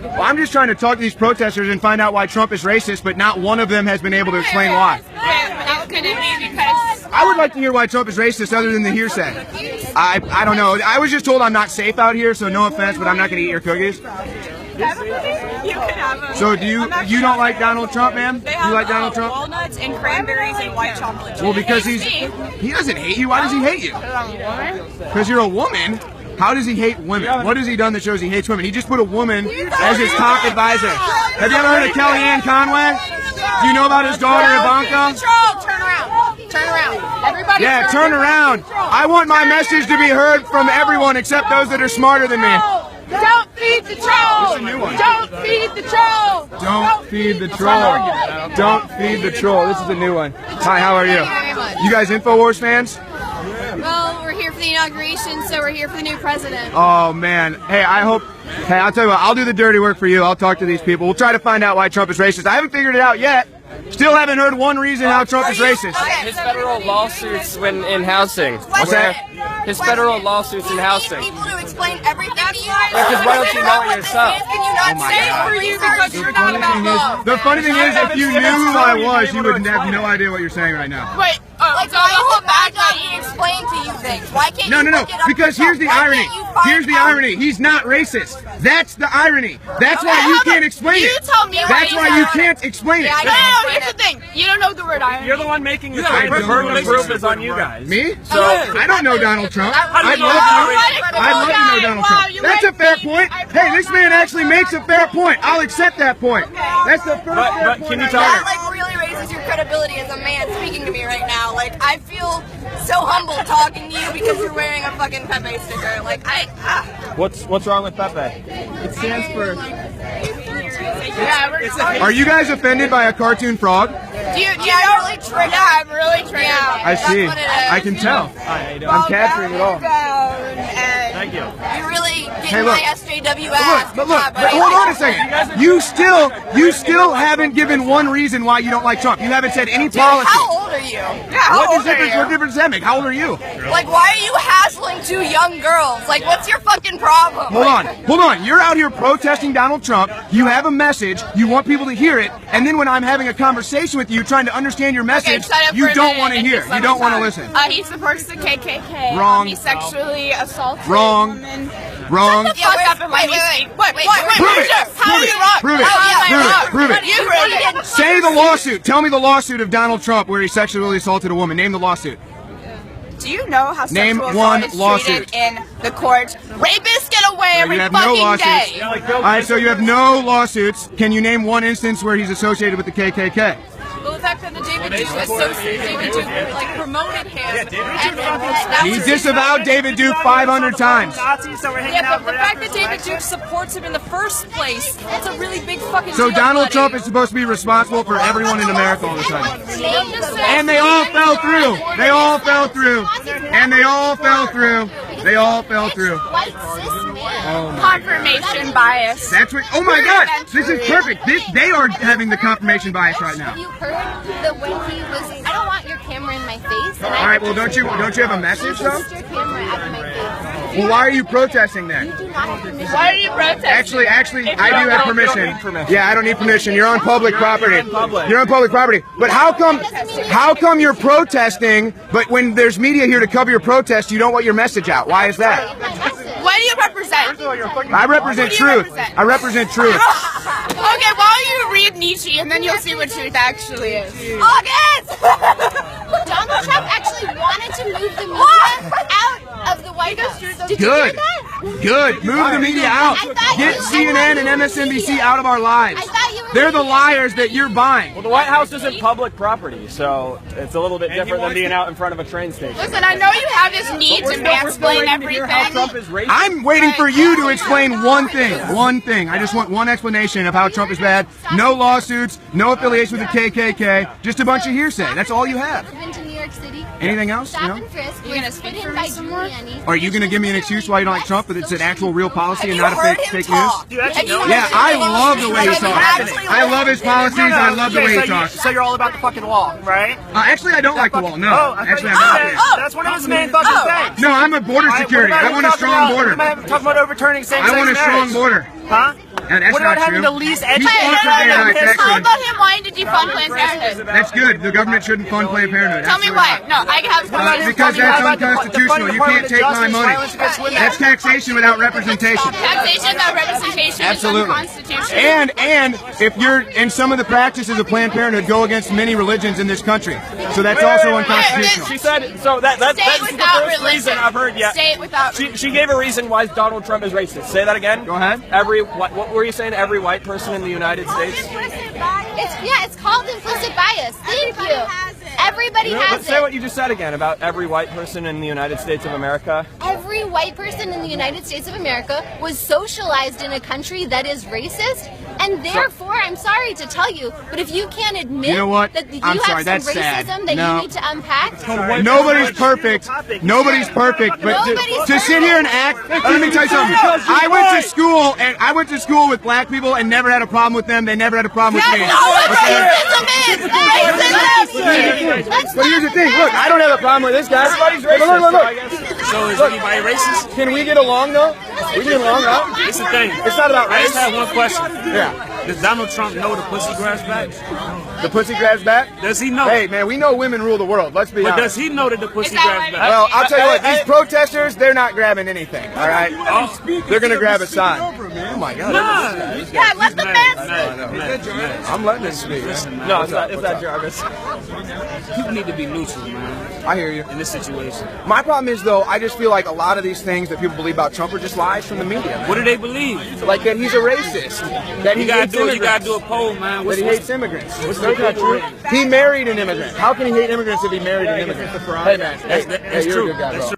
Well, I'm just trying to talk to these protesters and find out why Trump is racist, but not one of them has been able to explain why. How could it be? Because I would like to hear why Trump is racist other than the hearsay. I don't know. I was just told I'm not safe out here, so no offense, but I'm not going to eat your cookies. you can have them. So do you don't like Donald Trump, ma'am? They You have like Donald Trump? walnuts and cranberries and white chocolate chip. Well, because he doesn't hate you. Why does he hate you? Because you're a woman. How does he hate women? What has he done that shows he hates women? He just put a woman as his top advisor. Have you ever heard of Kellyanne Conway? Do you know about his daughter Ivanka? Turn around. Turn around. Everybody Yeah, turn around. I want my message to be heard from everyone except those that are smarter than me. Don't feed the troll. a new one. Don't feed the troll. Don't feed the troll. Don't feed the troll. This is a new one. Hi, how are you? Very much. You guys InfoWars fans? Well, we're here for the inauguration, so we're here for the new president. Oh, man. Hey, I'll tell you what, I'll do the dirty work for you. I'll talk to these people. We'll try to find out why Trump is racist. I haven't figured it out yet. Still haven't heard one reason how Trump is racist. His federal lawsuits when in housing. What's that? His federal lawsuits in housing. People to explain everything to you. Because why don't you know it yourself? Can you not say it for you because you're not about love? The funny thing is, if you knew who I was, you would have no idea what you're saying right now. Wait. Like, why the fact that he explained to you things? Why can't No, you no, no. look it up Because yourself? here's the Why irony. can't you find Here's the out? irony. He's not racist. That's the irony. That's why you can't explain You it. tell me That's right why you now. can't explain it. Yeah, I No, know. here's the thing. You don't know the word irony. You're the one making the I claim. The don't burden know. of proof is on you guys. Me? So I don't know Donald Trump. I'd you love know? to know Donald Trump. That's a fair point. Hey, this man actually makes a fair point. I'll accept that point. That's the first fair but point can you I tell got. her? That like really raises your credibility as a man speaking to me right now. Like I feel so humble talking to you because you're wearing a fucking Pepe sticker. Like What's wrong with Pepe? It stands for. Yeah, Are you guys offended by a cartoon frog? I'm really triggered. Yeah, I'm really triggered. Yeah, I that's see. what it is. I can tell. I'm capturing it all. Thank you. You really get Hey, my look. SJW ass. But hold on a second. You still haven't given one reason why you don't like Trump. You haven't said any policy. How old are you? What difference does that make? How old are you? Like, why are you hassling two young girls? Like, what's your fucking problem? Hold on. You're out here protesting Donald Trump. You have a message. You want people to hear it. And then when I'm having a conversation with you, trying to understand your message, you don't want to hear. You don't want to listen. He supports the KKK. Wrong. He sexually assaulted Wrong. women. Wrong. Shut the fuck up and let me speak. Wait. Prove it. How are you wrong? Prove it. How am I wrong? Prove it. You prove it. Say the lawsuit. Tell me the lawsuit of Donald Trump where he sexually assaulted a woman. Name the lawsuit. Do you know how Name sexual one assault is lawsuit. treated in the courts? Rapists get away every You have no fucking lawsuits. day. All right, so you have no lawsuits. Can you name one instance where he's associated with the KKK? Well, the fact that the David Duke like promoted him. He disavowed David Duke 500 times. Yeah, but the fact that David Duke supports him in the first place, that's a really big fucking So deal, Donald buddy. Trump is supposed to be responsible for everyone in America all the time. Name the And they all fell through. They all fell through. And they all fell through. They all fell through. confirmation bias. That's what. Oh my God! This is perfect. They are having the confirmation bias right now. You heard the when he was. I don't want your camera in my face. And All right. Well, don't you have a message though? Just your camera out of my face. Well, why are you protesting then? You do not have permission. Why are you protesting? Actually, I do have permission. Yeah, I don't need permission. You're on public property. public. You're on public property. But how come you're protesting, but when there's media here to cover your protest, you don't want your message out? Why is that? What do you represent? I represent Who do you truth. represent? I represent truth. Okay, why don't you read Nietzsche and then you'll see what truth actually is. August! Donald Trump actually wanted to move the media out of the White House. Did you hear Good. that? Good. Move the media out. Get CNN and MSNBC out of our lives. I thought you were They're the gonna- liars that you're buying. Well, the White House isn't public property, so it's a little bit different than being out in front of a train station. Listen, I know you have this need to mansplain How Trump everything. is racist. I'm waiting for you to explain one thing. One thing. I just want one explanation of how Trump is bad. No lawsuits, no affiliation with the KKK, just a bunch of hearsay. That's all you have. I've been to New York City. Anything else? Stop No? and frisk. You gonna was speak put for in me by some more? Giuliani. Are you going to give me an excuse why you don't like Trump, but it's an actual real policy and You not a heard fake him news? talk. Yeah, I love the way he talks. I love his policies. I love the way he talks. So you're all about the fucking wall, right? Actually, I don't like the wall. No, Oh, actually, I'm not. That's one of his main fucking things. No, I'm a border security. I want a strong border. Talking about overturning same-sex I want a strong marriage. border. Huh? And that's What not about having true. the least He educated sponsored guy in anti-tax history? How code. about him wanting to defund Planned Parenthood? That's good. The government shouldn't fund Planned Parenthood. Tell me Absolutely why. No, I have not. Because that's unconstitutional. You can't take my money. That's taxation without representation. taxation without representation Absolutely. is unconstitutional. And if you're in some of the practices of Planned Parenthood go against many religions in this country, so that's also unconstitutional. She said so. That's the without first religion. reason I've heard yet. State without She gave a reason why Donald Trump is racist. Say that again. Go ahead. What were you saying? Every white person in the United States. It's called implicit bias. Thank you. Everybody has Let's it. say what you just said again about every white person in the United States of America. Every white person in the United States of America was socialized in a country that is racist, and therefore, I'm sorry to tell you, but if you can't admit You know what? that you I'm have sorry, some that's sad. racism that No. you need to unpack, Nobody's perfect. Nobody's perfect. But Nobody's to sit here and act. Let me tell you something. I went to school with black people and never had a problem with them. They never had a problem with me. But here's the thing. Look, I don't have a problem with this guy. Everybody's racist. Look. So is anybody racist? Can we get along though? We get along, huh? It's the thing. It's not about I just race. have one question. Yeah. Does Donald Trump know the pussy grabs back? The pussy grabs back? Does he know? Hey, man, we know women rule the world. Let's be But honest. does he know that the pussy Is that grabs right? back? Well, I'll tell you what, these protesters, they're not grabbing anything, all right? They're going to grab a sign. Oh, my God. Nah. Yeah, let the man speak. I'm letting this speak. No, it's not Jarvis. People need to be neutral, man, I hear you. in this situation. My problem is, though, I just feel like a lot of these things that people believe about Trump are just lies from the media. What do they believe? Like that he's a racist. That he hates You immigrants. gotta do a poll, man. That he hates immigrants. That's not true. He married an immigrant. How can he hate immigrants if he married an immigrant? Hey, man. Hey, That's you're true. a good guy, That's bro. true.